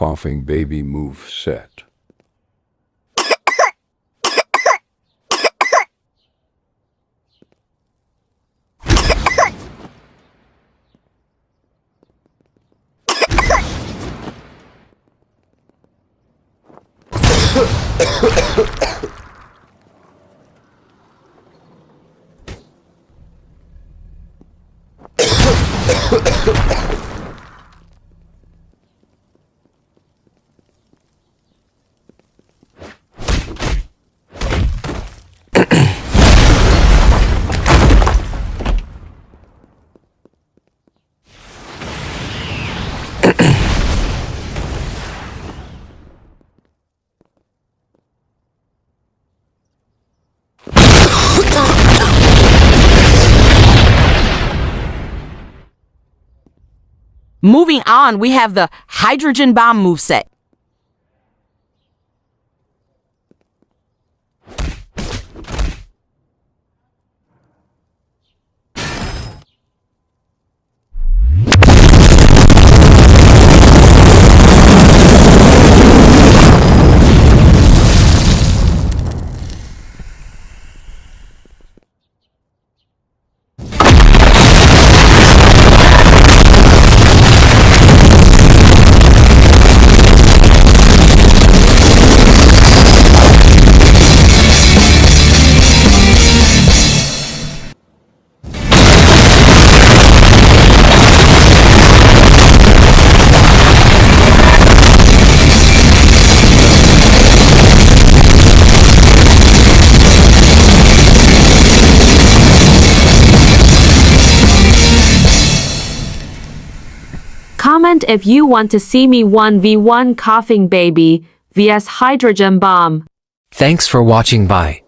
coughing baby move set. Moving on, we have the hydrogen bomb moveset. Comment if you want to see me 1v1 coughing baby vs hydrogen bomb. Thanks for watching. Bye.